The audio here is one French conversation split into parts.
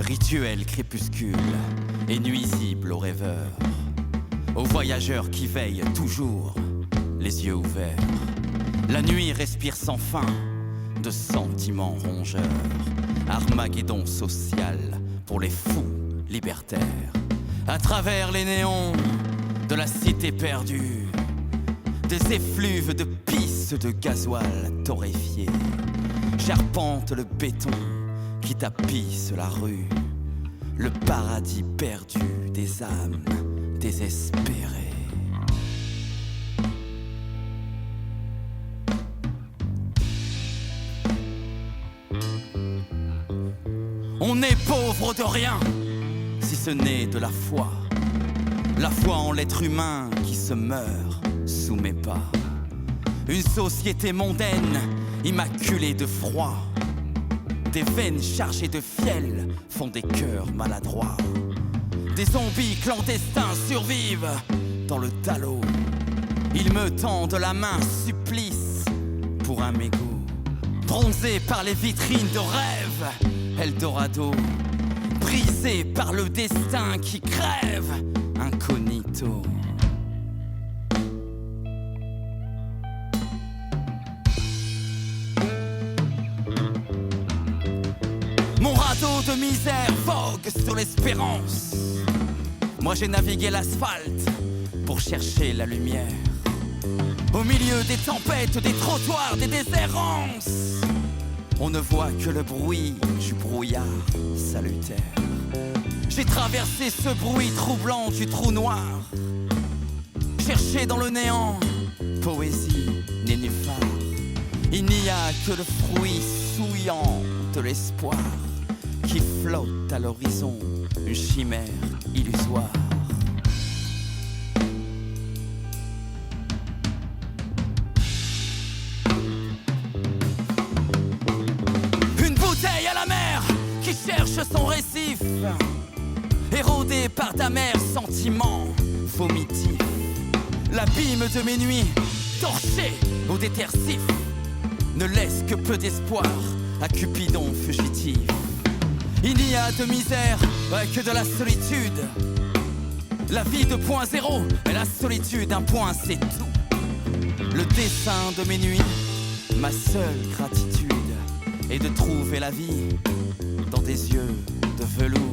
Rituel crépuscule et nuisible aux rêveurs, aux voyageurs qui veillent toujours, les yeux ouverts. La nuit respire sans fin de sentiments rongeurs. Armageddon social pour les fous libertaires. À travers les néons de la cité perdue, des effluves de pistes de gasoil torréfiées. J'arpente le béton qui tapisse la rue, le paradis perdu des âmes désespérées. On est pauvre de rien, si ce n'est de la foi. La foi en l'être humain qui se meurt sous mes pas. Une société mondaine, immaculée de froid. Des veines chargées de fiel font des cœurs maladroits. Des zombies clandestins survivent dans le talot. Ils me tendent la main, supplice pour un mégot. Bronzé par les vitrines de rêve, Eldorado. Brisé par le destin qui crève, incognito. Mon radeau de misère vogue sur l'espérance. Moi j'ai navigué l'asphalte pour chercher la lumière. Au milieu des tempêtes, des trottoirs, des déserrances, on ne voit que le bruit du brouillard salutaire. J'ai traversé ce bruit troublant du trou noir, cherché dans le néant, poésie, nénuphar. Il n'y a que le fruit souillant de l'espoir qui flotte à l'horizon, une chimère illusoire. Une bouteille à la mer qui cherche son récif, érodé par d'amers sentiments vomitifs. L'abîme de mes nuits, torché au détersif, ne laisse que peu d'espoir à Cupidon fugitif. Il n'y a de misère que de la solitude. La vie de point zéro et la solitude un point, c'est tout. Le dessein de mes nuits, ma seule gratitude est de trouver la vie dans des yeux de velours.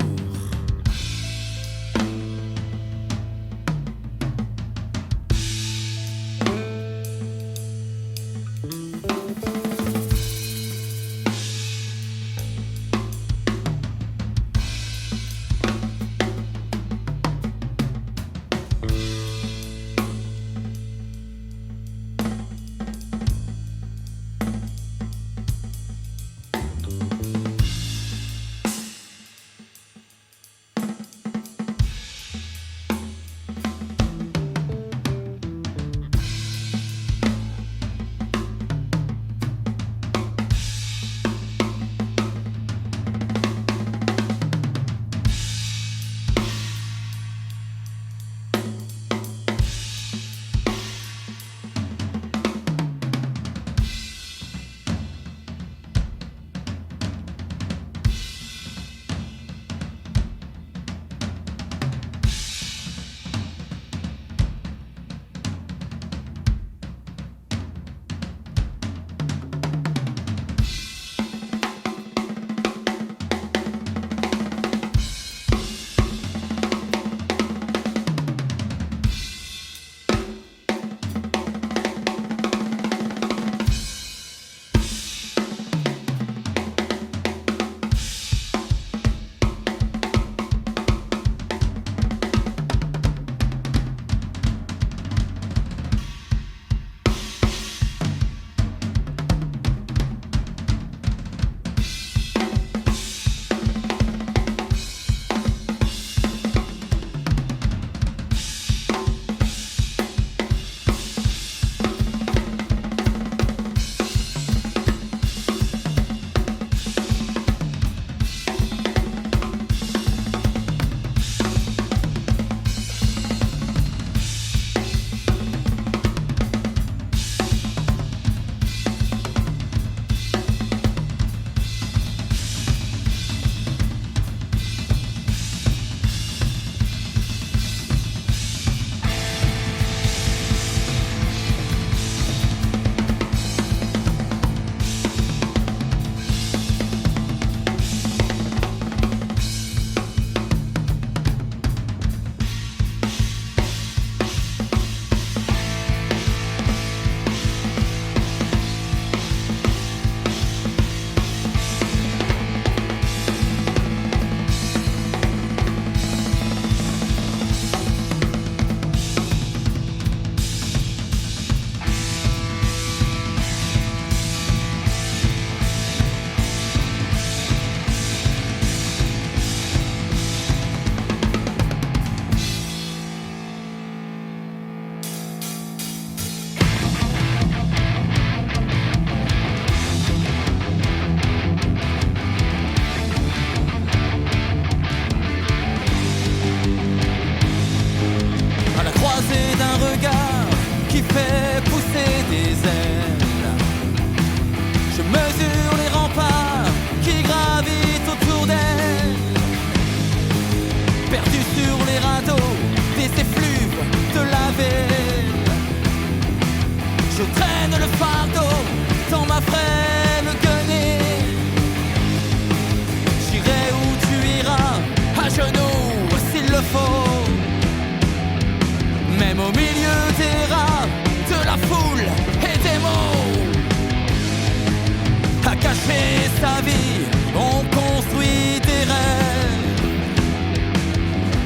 a caché sa vie, on construit des rêves.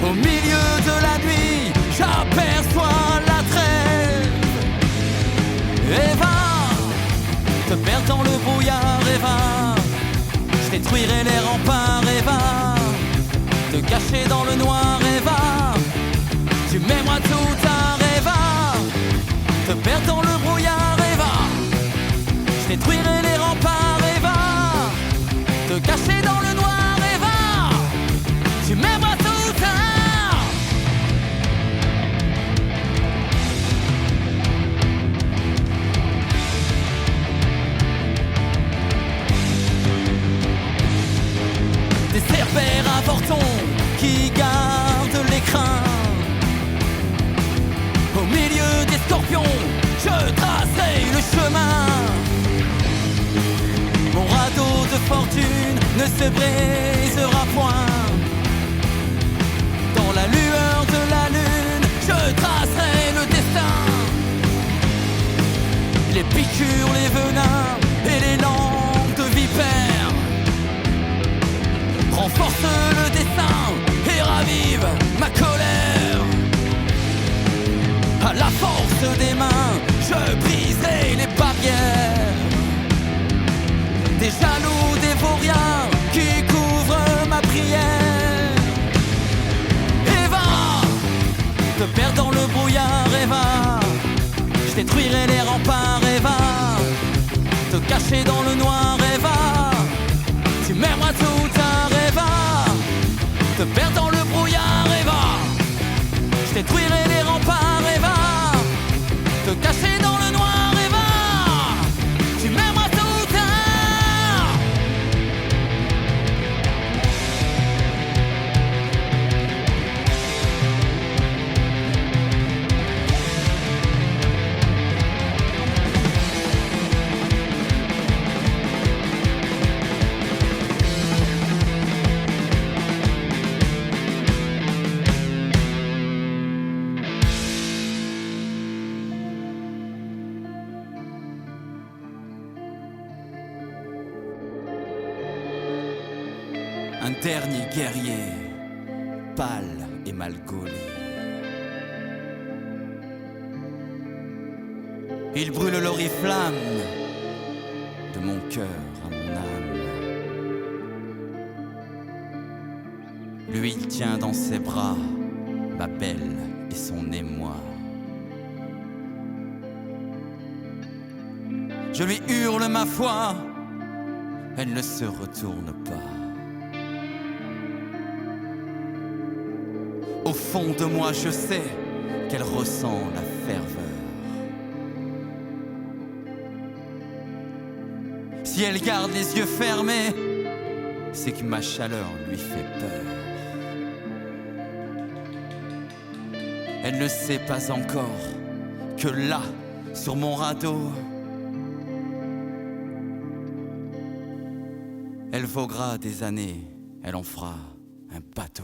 Au milieu de la nuit, j'aperçois la trêve. Eva, te perdre dans le brouillard, Eva. Je détruirai les remparts, Eva. Te cacher dans le noir, Eva. Tu m'aimeras tout tard, Eva. Te perdre dans le brouillard, Eva. Je détruirai les remparts, Eva. Te cacher dans le noir, Eva. Tu m'aimeras tout tard. Des cerbères à Vorton qui gardent l'écrin. Au milieu des scorpions, je tracerai le chemin. Mon radeau de fortune ne se brisera point. Dans la lueur de la lune, je tracerai le destin. Les piqûres, les venins et les langues de vipère renforce le destin et ravive ma colère. À la force des mains, je briserai les barrières. Des jaloux, des vauriens qui couvrent ma prière. Eva, te perdre dans le brouillard, Eva. Je détruirai les remparts, Eva. Te cacher dans le noir, Eva. Tu m'aimeras tout tard, Eva. Te perdre dans le brouillard, Eva. Je détruirai les remparts, Eva. Te cacher dans le noir, Eva. Tu m'aimeras tout tard. Un dernier guerrier, pâle et mal gaulé. Il brûle l'oriflamme de mon cœur à mon âme. Lui, il tient dans ses bras ma belle et son émoi. Je lui hurle ma foi, elle ne se retourne pas. Au fond de moi, je sais qu'elle ressent la ferveur. Si elle garde les yeux fermés, c'est que ma chaleur lui fait peur. Elle ne sait pas encore que là, sur mon radeau, elle voguera des années, elle en fera un bateau.